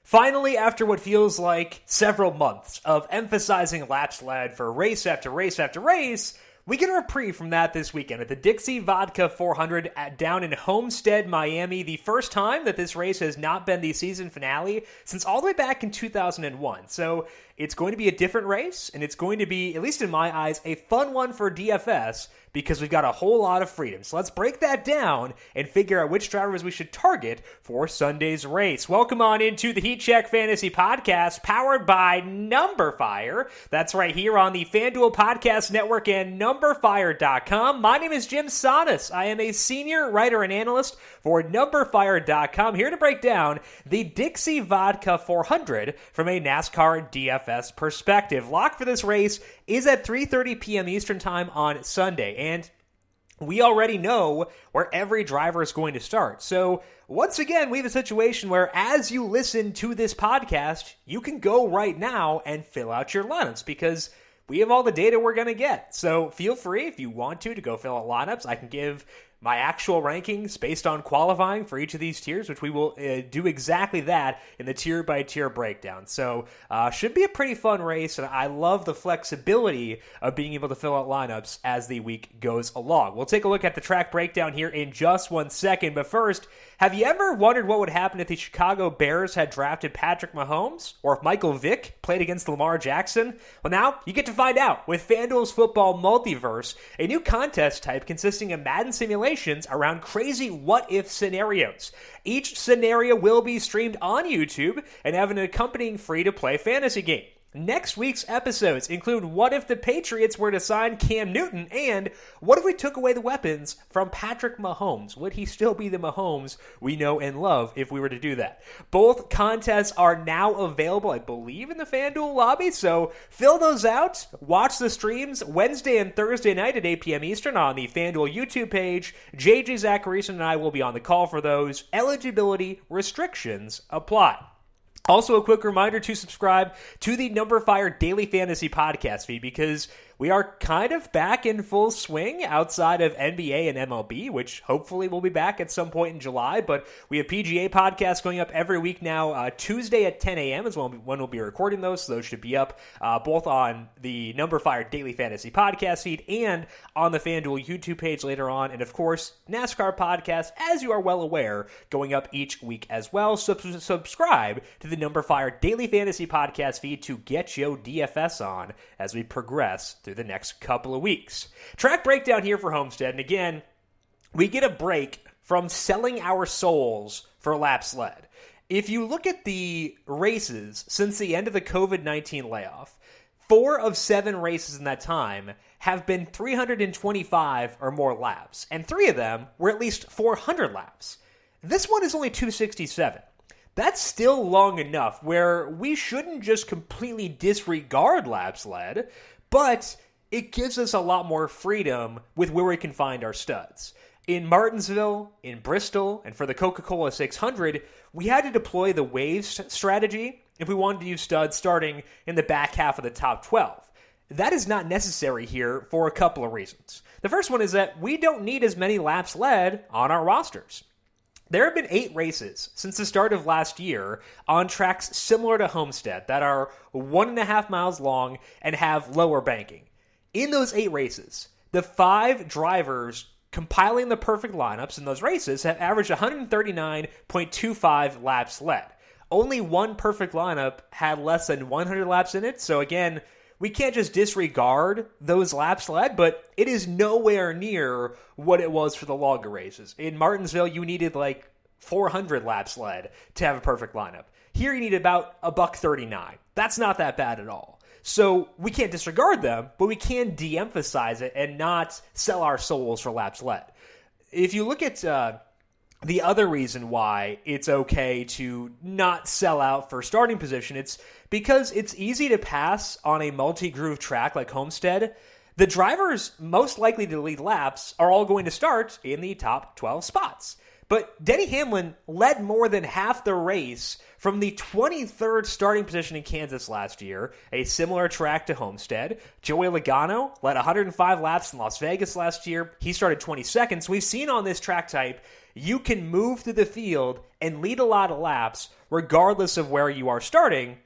Finally, after what feels like several months of emphasizing laps led for race after race after race, we get a reprieve from that this weekend at the Dixie Vodka 400 down in Homestead-Miami. The first time that this race has not been the season finale since all the way back in 2001. So it's going to be a different race, and it's going to be, at least in my eyes, a fun one for DFS because we've got a whole lot of freedom. So let's break that down and figure out which drivers we should target for Sunday's race. Welcome on into the Heat Check Fantasy Podcast, powered by numberFire. That's right here on the FanDuel Podcast Network and numberFire.com. My name is Jim Sanas. I am a senior writer and analyst for numberFire.com, here to break down the Dixie Vodka 400 from a NASCAR DFS perspective. Lock for this race is at 3:30 p.m. Eastern Time on Sunday, and we already know where every driver is going to start. So once again, we have a situation where as you listen to this podcast, you can go right now and fill out your lineups because we have all the data we're going to get. So feel free, if you want to go fill out lineups. I can give my actual rankings based on qualifying for each of these tiers, which we will do exactly that in the tier-by-tier breakdown. So should be a pretty fun race, and I love the flexibility of being able to fill out lineups as the week goes along. We'll take a look at the track breakdown here in just 1 second, but first, have you ever wondered what would happen if the Chicago Bears had drafted Patrick Mahomes, or if Michael Vick played against Lamar Jackson? Well, now you get to find out with FanDuel's Football Multiverse, a new contest type consisting of Madden simulations around crazy what-if scenarios. Each scenario will be streamed on YouTube and have an accompanying free-to-play fantasy game. Next week's episodes include what if the Patriots were to sign Cam Newton, and what if we took away the weapons from Patrick Mahomes? Would he still be the Mahomes we know and love if we were to do that? Both contests are now available, I believe, in the FanDuel lobby, so fill those out. Watch the streams Wednesday and Thursday night at 8 p.m. Eastern on the FanDuel YouTube page. JJ Zacharyson and I will be on the call for those. Eligibility restrictions apply. Also, a quick reminder to subscribe to the numberFire Daily Fantasy Podcast feed because we are kind of back in full swing outside of NBA and MLB, which hopefully will be back at some point in July. But we have PGA podcasts going up every week now. Tuesday at 10 a.m. is when we'll be recording those. So those should be up both on the numberFire Daily Fantasy Podcast feed and on the FanDuel YouTube page later on. And of course, NASCAR podcasts, as you are well aware, going up each week as well. So subscribe to the numberFire Daily Fantasy Podcast feed to get your DFS on as we progress through the next couple of weeks. Track breakdown here for Homestead, and again, we get a break from selling our souls for laps led. If you look at the races since the end of the COVID-19 layoff, 4 of 7 races in that time have been 325 or more laps, and 3 of them were at least 400 laps. This one is only 267. That's still long enough where we shouldn't just completely disregard laps led, but it gives us a lot more freedom with where we can find our studs. In Martinsville, in Bristol, and for the Coca-Cola 600, we had to deploy the waves strategy if we wanted to use studs starting in the back half of the top 12. That is not necessary here for a couple of reasons. The first one is that we don't need as many laps led on our rosters. There have been 8 races since the start of last year on tracks similar to Homestead that are 1.5 miles long and have lower banking. In those 8 races, the 5 drivers compiling the perfect lineups in those races have averaged 139.25 laps led. Only one perfect lineup had less than 100 laps in it, so again, we can't just disregard those laps led, but it is nowhere near what it was for the longer races. In Martinsville, you needed like 400 laps led to have a perfect lineup. Here you need about $1.39. That's not that bad at all. So we can't disregard them, but we can de-emphasize it and not sell our souls for laps led. If you look at the other reason why it's okay to not sell out for starting position, it's because it's easy to pass on a multi-groove track like Homestead. The drivers most likely to lead laps are all going to start in the top 12 spots. But Denny Hamlin led more than half the race from the 23rd starting position in Kansas last year, a similar track to Homestead. Joey Logano led 105 laps in Las Vegas last year. He started 22nd. So we've seen on this track type, you can move through the field and lead a lot of laps regardless of where you are starting.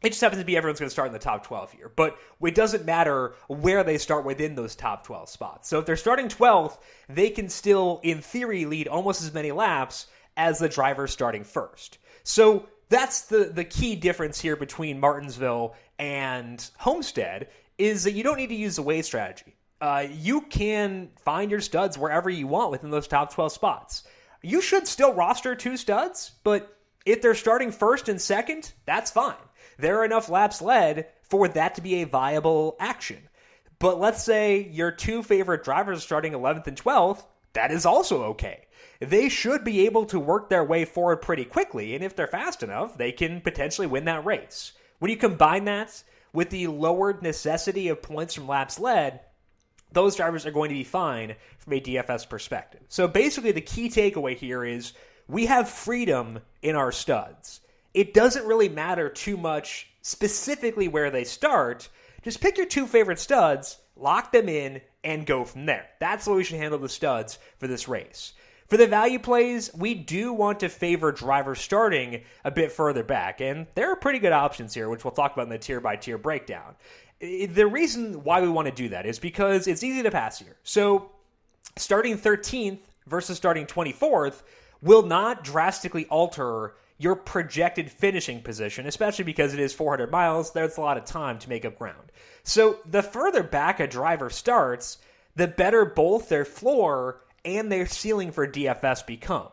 It just happens to be everyone's going to start in the top 12 here. But it doesn't matter where they start within those top 12 spots. So if they're starting 12th, they can still, in theory, lead almost as many laps as the driver starting first. So that's the key difference here between Martinsville and Homestead, is that you don't need to use the wave strategy. You can find your studs wherever you want within those top 12 spots. You should still roster 2 studs, but if they're starting first and second, that's fine. There are enough laps led for that to be a viable action. But let's say your 2 favorite drivers are starting 11th and 12th, that is also okay. They should be able to work their way forward pretty quickly, and if they're fast enough, they can potentially win that race. When you combine that with the lowered necessity of points from laps led, those drivers are going to be fine from a DFS perspective. So basically the key takeaway here is we have freedom in our studs. It doesn't really matter too much specifically where they start. Just pick your 2 favorite studs, lock them in, and go from there. That's the way we should handle the studs for this race. For the value plays, we do want to favor drivers starting a bit further back, and there are pretty good options here, which we'll talk about in the tier-by-tier breakdown. The reason why we want to do that is because it's easy to pass here. So starting 13th versus starting 24th will not drastically alter your projected finishing position, especially because it is 400 miles. There's a lot of time to make up ground. So the further back a driver starts, the better both their floor and their ceiling for DFS become.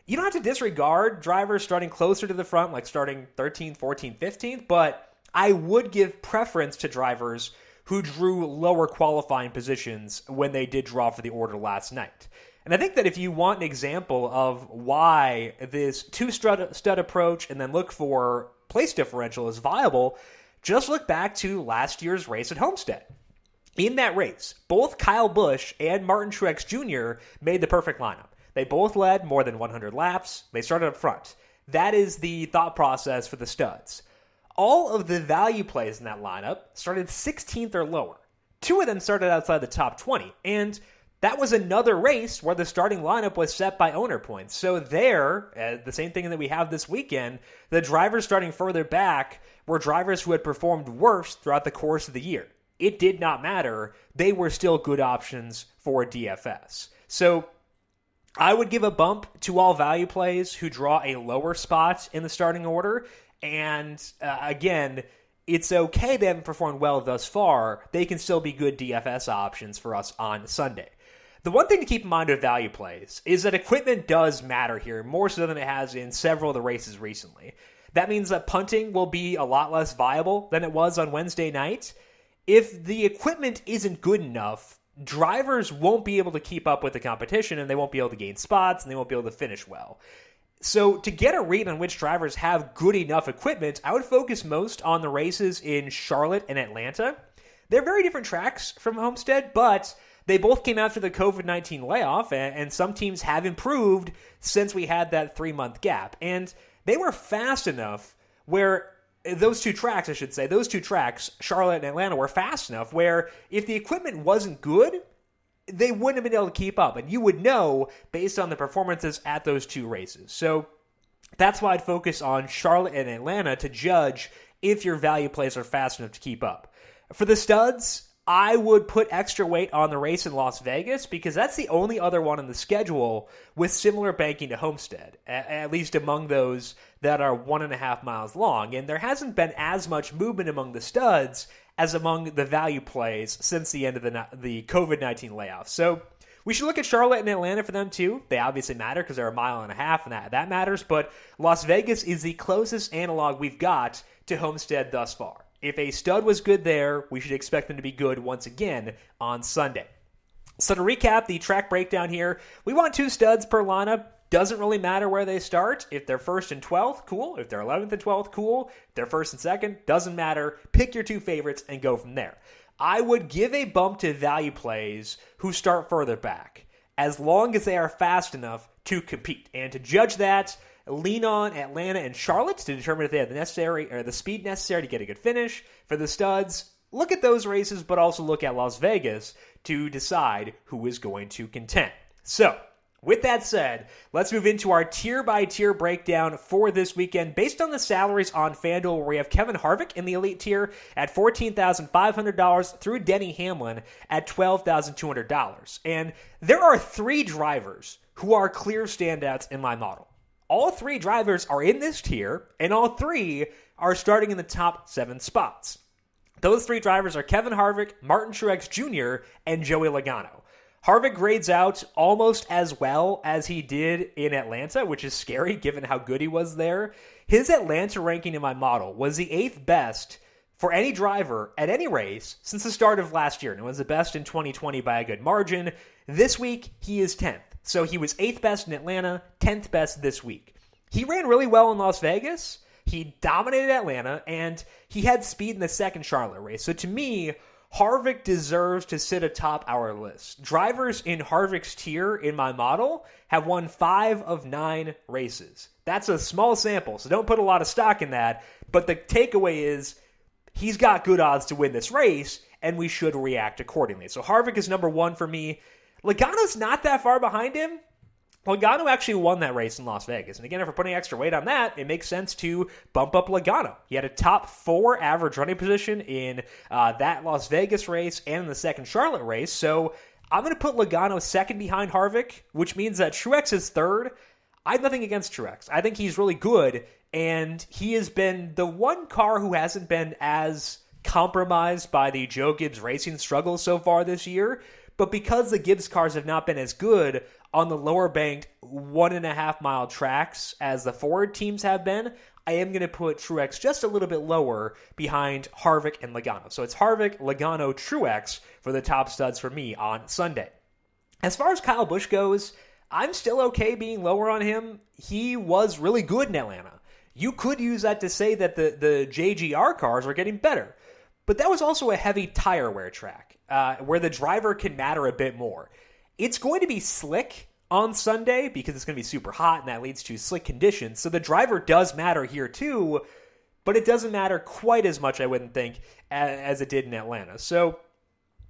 You don't have to disregard drivers starting closer to the front, like starting 13th, 14th, 15th, but I would give preference to drivers who drew lower qualifying positions when they did draw for the order last night. And I think that if you want an example of why this 2-stud approach and then look for place differential is viable, just look back to last year's race at Homestead. In that race, both Kyle Busch and Martin Truex Jr. made the perfect lineup. They both led more than 100 laps. They started up front. That is the thought process for the studs. All of the value plays in that lineup started 16th or lower. 2 of them started outside the top 20, and that was another race where the starting lineup was set by owner points. So there, the same thing that we have this weekend, the drivers starting further back were drivers who had performed worse throughout the course of the year. It did not matter. They were still good options for DFS. So I would give a bump to all value plays who draw a lower spot in the starting order. And again, it's okay they haven't performed well thus far. They can still be good DFS options for us on Sunday. The one thing to keep in mind with value plays is that equipment does matter here, more so than it has in several of the races recently. That means that punting will be a lot less viable than it was on Wednesday night. If the equipment isn't good enough, drivers won't be able to keep up with the competition, and they won't be able to gain spots, and they won't be able to finish well. So to get a read on which drivers have good enough equipment, I would focus most on the races in Charlotte and Atlanta. They're very different tracks from Homestead, but they both came after the COVID-19 layoff, and some teams have improved since we had that 3-month gap. And they were fast enough where those two tracks, Charlotte and Atlanta, were fast enough where if the equipment wasn't good, they wouldn't have been able to keep up. And you would know based on the performances at those two races. So that's why I'd focus on Charlotte and Atlanta to judge if your value plays are fast enough to keep up. For the studs, I would put extra weight on the race in Las Vegas because that's the only other one on the schedule with similar banking to Homestead, at least among those that are 1.5 miles long. And there hasn't been as much movement among the studs as among the value plays since the end of the COVID-19 layoff. So we should look at Charlotte and Atlanta for them too. They obviously matter because they're 1.5 miles, and that matters. But Las Vegas is the closest analog we've got to Homestead thus far. If a stud was good there, we should expect them to be good once again on Sunday. So to recap the track breakdown here, we want 2 studs per lineup. Doesn't really matter where they start. If they're 1st and 12th, cool. If they're 11th and 12th, cool. If they're 1st and 2nd, doesn't matter. Pick your 2 favorites and go from there. I would give a bump to value plays who start further back, as long as they are fast enough to compete. And to judge that, lean on Atlanta and Charlotte to determine if they have the speed necessary to get a good finish. For the studs, look at those races, but also look at Las Vegas to decide who is going to contend. So, With that said, let's move into our tier-by-tier breakdown for this weekend based on the salaries on FanDuel, where we have Kevin Harvick in the elite tier at $14,500 through Denny Hamlin at $12,200. And there are 3 drivers who are clear standouts in my model. All 3 drivers are in this tier, and all 3 are starting in the top 7 spots. Those 3 drivers are Kevin Harvick, Martin Truex Jr., and Joey Logano. Harvick grades out almost as well as he did in Atlanta, which is scary given how good he was there. His Atlanta ranking in my model was the 8th best for any driver at any race since the start of last year, and it was the best in 2020 by a good margin. This week, he is 10th. So he was 8th best in Atlanta, 10th best this week. He ran really well in Las Vegas. He dominated Atlanta, and he had speed in the second Charlotte race. So to me, Harvick deserves to sit atop our list. Drivers in Harvick's tier in my model have won 5 of 9 races. That's a small sample, so don't put a lot of stock in that. But the takeaway is he's got good odds to win this race, and we should react accordingly. So Harvick is number 1 for me. Logano's not that far behind him. Logano actually won that race in Las Vegas. And again, if we're putting extra weight on that, it makes sense to bump up Logano. He had a top 4 average running position in that Las Vegas race and in the second Charlotte race. So I'm going to put Logano second behind Harvick, which means that Truex is third. I have nothing against Truex. I think he's really good, and he has been the one car who hasn't been as compromised by the Joe Gibbs Racing struggles so far this year. But because the Gibbs cars have not been as good on the lower banked 1.5 mile tracks as the Ford teams have been, I am going to put Truex just a little bit lower behind Harvick and Logano. So it's Harvick, Logano, Truex for the top studs for me on Sunday. As far as Kyle Busch goes, I'm still okay being lower on him. He was really good in Atlanta. You could use that to say that the JGR cars are getting better. But that was also a heavy tire wear track, where the driver can matter a bit more. It's going to be slick on Sunday because it's going to be super hot, and that leads to slick conditions. So the driver does matter here too, but it doesn't matter quite as much, I wouldn't think, as it did in Atlanta. So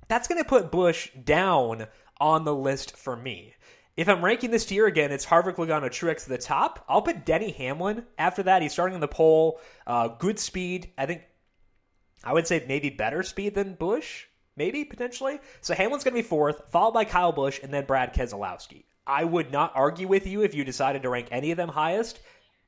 that's going to put Busch down on the list for me. If I'm ranking this tier again, it's Harvick, Logano, Truex at the top. I'll put Denny Hamlin after that. He's starting in the pole. Good speed. I would say maybe better speed than Busch. Maybe, potentially. So Hamlin's going to be 4th, followed by Kyle Busch, and then Brad Keselowski. I would not argue with you if you decided to rank any of them highest.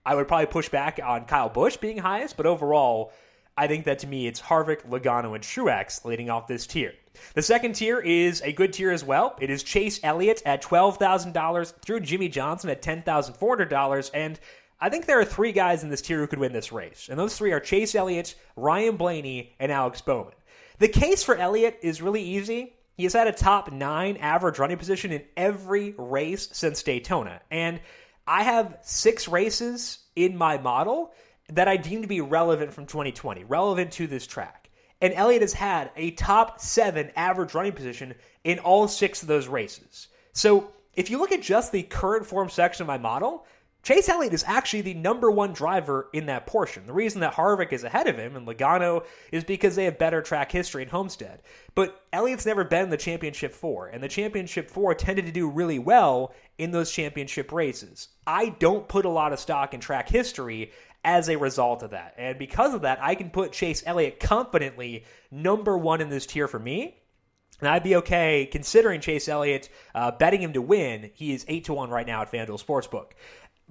I would probably push back on Kyle Busch being highest, but overall, I think that to me, it's Harvick, Logano, and Truex leading off this tier. The second tier is a good tier as well. It is Chase Elliott at $12,000 through Jimmy Johnson at $10,400, and I think there are 3 guys in this tier who could win this race, and those 3 are Chase Elliott, Ryan Blaney, and Alex Bowman. The case for Elliott is really easy. He has had a top 9 average running position in every race since Daytona. And I have 6 races in my model that I deem to be relevant from 2020, relevant to this track. And Elliott has had a top 7 average running position in all 6 of those races. So if you look at just the current form section of my model, Chase Elliott is actually the number 1 driver in that portion. The reason that Harvick is ahead of him and Logano is because they have better track history in Homestead. But Elliott's never been in the Championship 4, and the Championship 4 tended to do really well in those championship races. I don't put a lot of stock in track history as a result of that. And because of that, I can put Chase Elliott confidently number 1 in this tier for me. And I'd be okay considering Chase Elliott, betting him to win. He is 8-1 right now at FanDuel Sportsbook.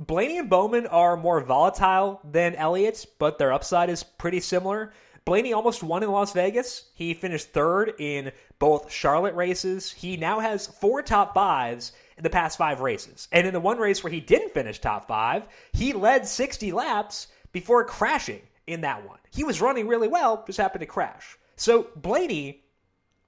Blaney and Bowman are more volatile than Elliott, but their upside is pretty similar. Blaney almost won in Las Vegas. He finished 3rd in both Charlotte races. He now has 4 top 5s in the past 5 races. And in the one race where he didn't finish top 5, he led 60 laps before crashing in that one. He was running really well, just happened to crash. So Blaney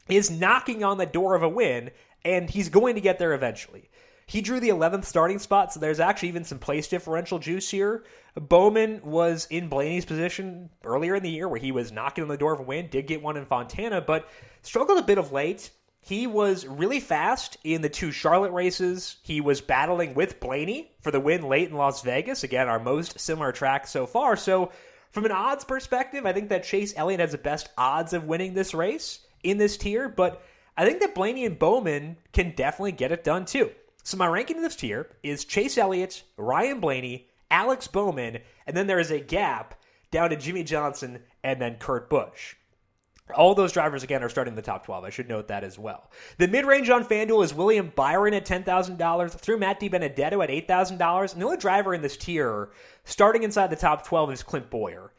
is knocking on the door of a win, and he's going to get there eventually. He drew the 11th starting spot, so there's actually even some place differential juice here. Bowman was in Blaney's position earlier in the year where he was knocking on the door of a win, did get one in Fontana, but struggled a bit of late. He was really fast in the 2 Charlotte races. He was battling with Blaney for the win late in Las Vegas. Again, our most similar track so far. So from an odds perspective, I think that Chase Elliott has the best odds of winning this race in this tier, but I think that Blaney and Bowman can definitely get it done too. So my ranking in this tier is Chase Elliott, Ryan Blaney, Alex Bowman, and then there is a gap down to Jimmy Johnson and then Kurt Busch. All those drivers, again, are starting in the top 12. I should note that as well. The mid-range on FanDuel is William Byron at $10,000, through Matt DiBenedetto at $8,000. And the only driver in this tier starting inside the top 12 is Clint Bowyer.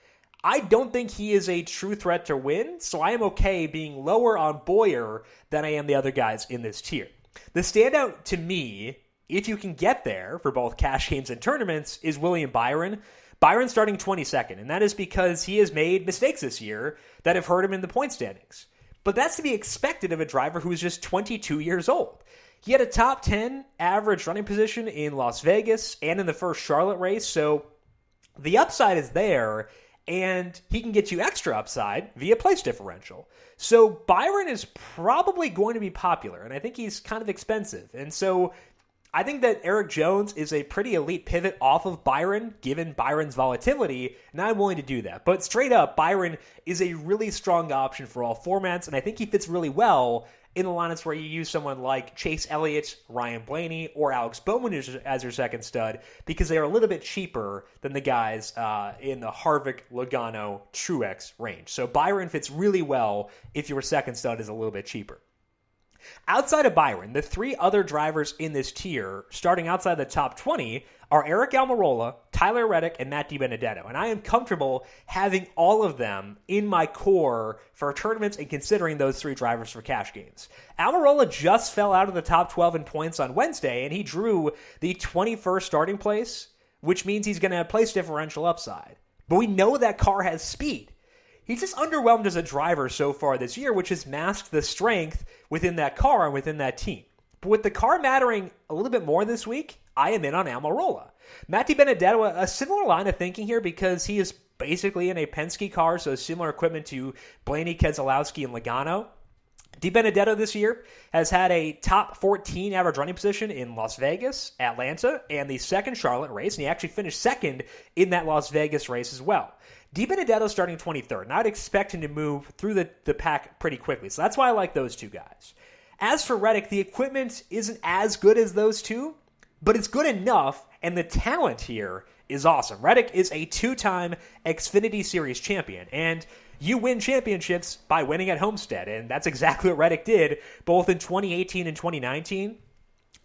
I don't think he is a true threat to win, so I am okay being lower on Bowyer than I am the other guys in this tier. The standout to me, if you can get there for both cash games and tournaments, is William Byron. Byron starting 22nd, and that is because he has made mistakes this year that have hurt him in the point standings. But that's to be expected of a driver who is just 22 years old. He had a top 10 average running position in Las Vegas and in the first Charlotte race, so the upside is there, and he can get you extra upside via place differential. So Byron is probably going to be popular, and I think he's kind of expensive. And so I think that Erik Jones is a pretty elite pivot off of Byron, given Byron's volatility, and I'm willing to do that. But straight up, Byron is a really strong option for all formats, and I think he fits really well in the lineups where you use someone like Chase Elliott, Ryan Blaney, or Alex Bowman as your second stud, because they are a little bit cheaper than the guys in the Harvick, Logano, Truex range. So Byron fits really well if your second stud is a little bit cheaper. Outside of Byron, the three other drivers in this tier, starting outside the top 20, are Aric Almirola, Tyler Reddick, and Matt DiBenedetto. And I am comfortable having all of them in my core for tournaments and considering those three drivers for cash games. Almirola just fell out of the top 12 in points on Wednesday, and he drew the 21st starting place, which means he's going to have place differential upside. But we know that car has speed. He's just underwhelmed as a driver so far this year, which has masked the strength within that car and within that team. But with the car mattering a little bit more this week, I am in on Almirola. Matt DiBenedetto, a similar line of thinking here because he is basically in a Penske car, so similar equipment to Blaney, Keselowski, and Logano. DiBenedetto this year has had a top 14 average running position in Las Vegas, Atlanta, and the second Charlotte race, and he actually finished second in that Las Vegas race as well. DiBenedetto starting 23rd, and I'd expect him to move through the pack pretty quickly, so that's why I like those two guys. As for Reddick, the equipment isn't as good as those two, but it's good enough, and the talent here is awesome. Reddick is a two-time Xfinity Series champion, and you win championships by winning at Homestead, and that's exactly what Reddick did, both in 2018 and 2019.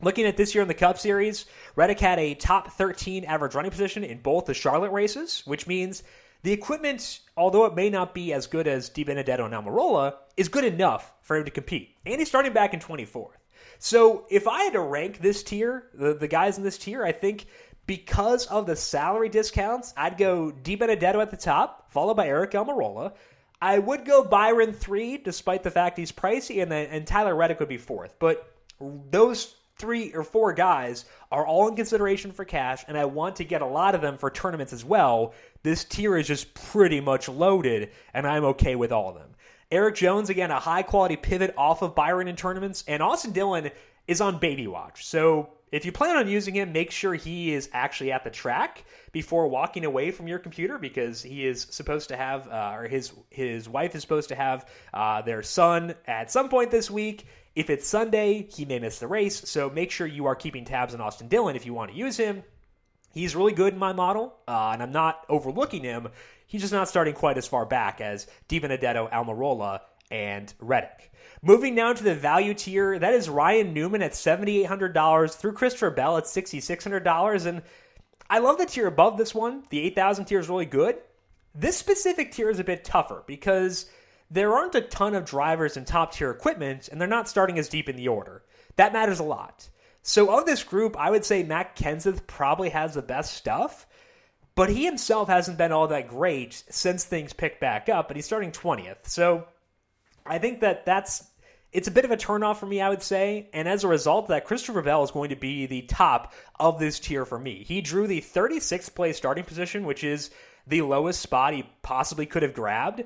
Looking at this year in the Cup Series, Reddick had a top 13 average running position in both the Charlotte races, which means the equipment, although it may not be as good as DiBenedetto and Almirola, is good enough for him to compete. And he's starting back in 24th. So if I had to rank this tier, the guys in this tier, I think because of the salary discounts, I'd go DiBenedetto at the top, followed by Aric Almirola. I would go Byron 3, despite the fact he's pricey, and Tyler Reddick would be 4th. But those 3 or 4 guys are all in consideration for cash, and I want to get a lot of them for tournaments as well. This tier is just pretty much loaded, and I'm okay with all of them. Erik Jones, again, a high-quality pivot off of Byron in tournaments, and Austin Dillon is on baby watch. So if you plan on using him, make sure he is actually at the track before walking away from your computer, because he is supposed to have, or his wife is supposed to have their son at some point this week. If it's Sunday, he may miss the race, so make sure you are keeping tabs on Austin Dillon if you want to use him. He's really good in my model, and I'm not overlooking him. He's just not starting quite as far back as DiBenedetto, Almirola, and Reddick. Moving down to the value tier, that is Ryan Newman at $7,800 through Christopher Bell at $6,600. And I love the tier above this one. The 8,000 tier is really good. This specific tier is a bit tougher because there aren't a ton of drivers in top tier equipment, and they're not starting as deep in the order. That matters a lot. So of this group, I would say Matt Kenseth probably has the best stuff, but he himself hasn't been all that great since things picked back up, but he's starting 20th. So I think it's a bit of a turnoff for me, I would say, and as a result, that Christopher Bell is going to be the top of this tier for me. He drew the 36th place starting position, which is the lowest spot he possibly could have grabbed.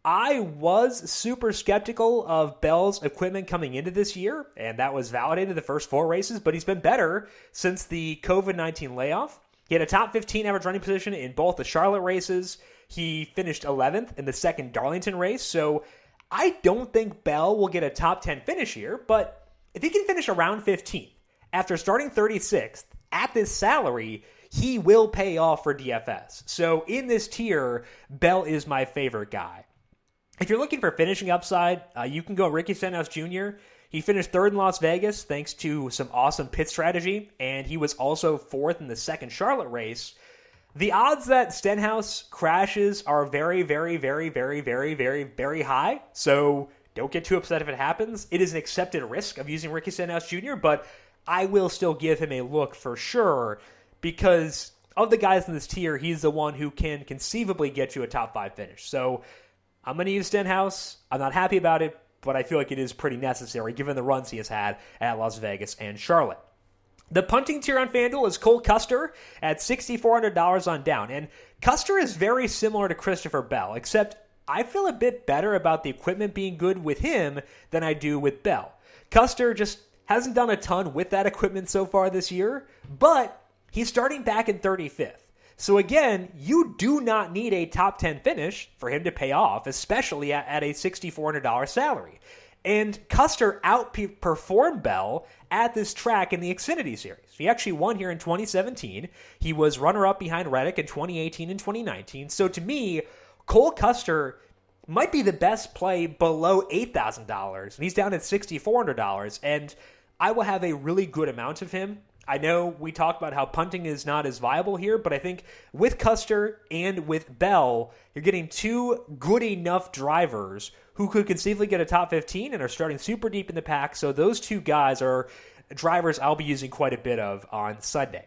I was super skeptical of Bell's equipment coming into this year, and that was validated the first 4 races, but he's been better since the COVID-19 layoff. He had a top 15 average running position in both the Charlotte races. He finished 11th in the second Darlington race, so I don't think Bell will get a top 10 finish here, but if he can finish around 15th After starting 36th at this salary, he will pay off for DFS. So in this tier, Bell is my favorite guy. If you're looking for finishing upside, you can go Ricky Stenhouse Jr. He finished third in Las Vegas thanks to some awesome pit strategy, and he was also fourth in the second Charlotte race. The odds that Stenhouse crashes are very, very, very, very, very, very, very high, so don't get too upset if it happens. It is an accepted risk of using Ricky Stenhouse Jr., but I will still give him a look for sure, because of the guys in this tier, he's the one who can conceivably get you a top 5 finish. So I'm going to use Stenhouse. I'm not happy about it, but I feel like it is pretty necessary given the runs he has had at Las Vegas and Charlotte. The punting tier on FanDuel is Cole Custer at $6,400 on down. And Custer is very similar to Christopher Bell, except I feel a bit better about the equipment being good with him than I do with Bell. Custer just hasn't done a ton with that equipment so far this year, but he's starting back in 35th. So again, you do not need a top 10 finish for him to pay off, especially at a $6,400 salary. And Custer outperformed Bell at this track in the Xfinity Series. He actually won here in 2017. He was runner-up behind Reddick in 2018 and 2019. So to me, Cole Custer might be the best play below $8,000, and he's down at $6,400, and I will have a really good amount of him. I know we talked about how punting is not as viable here, but I think with Custer and with Bell, you're getting two good enough drivers who could conceivably get a top 15 and are starting super deep in the pack. So those two guys are drivers I'll be using quite a bit of on Sunday.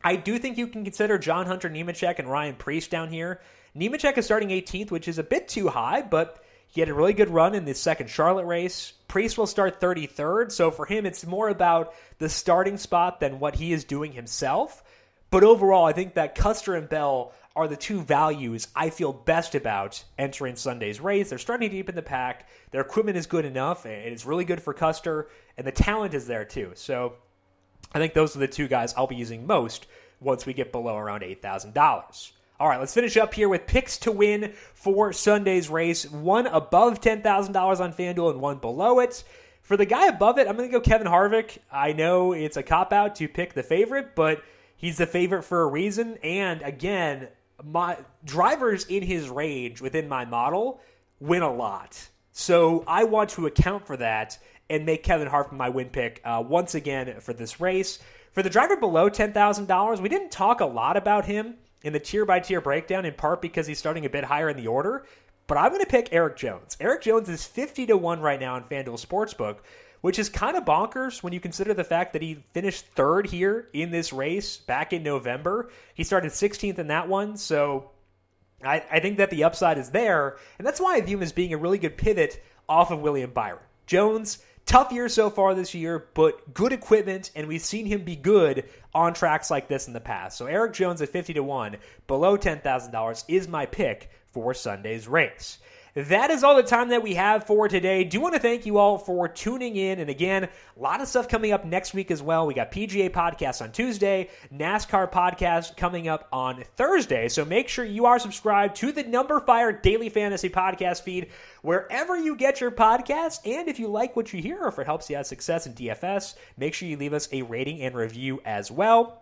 I do think you can consider John Hunter Nemechek and Ryan Preece down here. Nemechek is starting 18th, which is a bit too high, but he had a really good run in the second Charlotte race. Preece will start 33rd, so for him it's more about the starting spot than what he is doing himself. But overall, I think that Custer and Bell are the two values I feel best about entering Sunday's race. They're starting deep in the pack. Their equipment is good enough, and it's really good for Custer, and the talent is there too. So I think those are the two guys I'll be using most once we get below around $8,000. All right, let's finish up here with picks to win for Sunday's race. One above $10,000 on FanDuel and one below it. For the guy above it, I'm going to go Kevin Harvick. I know it's a cop-out to pick the favorite, but he's the favorite for a reason. And again, my drivers in his range within my model win a lot. So I want to account for that and make Kevin Harvick my win pick once again for this race. For the driver below $10,000, we didn't talk a lot about him in the tier-by-tier breakdown, in part because he's starting a bit higher in the order. But I'm going to pick Aric Jones. Aric Jones is 50-1 right now on FanDuel Sportsbook, which is kind of bonkers when you consider the fact that he finished third here in this race back in November. He started 16th in that one, so I think that the upside is there, and that's why I view him as being a really good pivot off of William Byron. Jones, tough year so far this year, but good equipment, and we've seen him be good on tracks like this in the past. So Aric Jones at 50-1, below $10,000, is my pick for Sunday's race. That is all the time that we have for today. Do want to thank you all for tuning in. And again, a lot of stuff coming up next week as well. We got PGA podcast on Tuesday, NASCAR podcast coming up on Thursday. So make sure you are subscribed to the numberFire Daily Fantasy Podcast feed wherever you get your podcasts. And if you like what you hear or if it helps you have success in DFS, make sure you leave us a rating and review as well.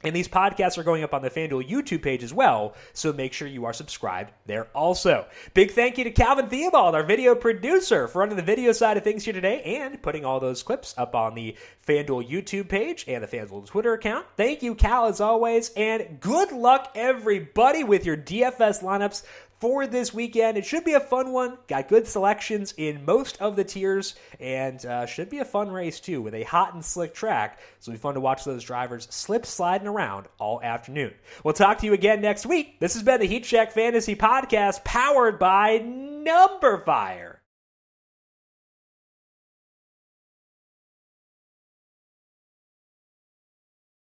And these podcasts are going up on the FanDuel YouTube page as well, so make sure you are subscribed there also. Big thank you to Calvin Theobald, our video producer, for running the video side of things here today and putting all those clips up on the FanDuel YouTube page and the FanDuel Twitter account. Thank you, Cal, as always, and good luck, everybody, with your DFS lineups for this weekend. It should be a fun one. Got good selections in most of the tiers, and should be a fun race too with a hot and slick track. So it'll be fun to watch those drivers slip sliding around all afternoon. We'll talk to you again next week. This has been the Heat Check Fantasy Podcast powered by numberFire.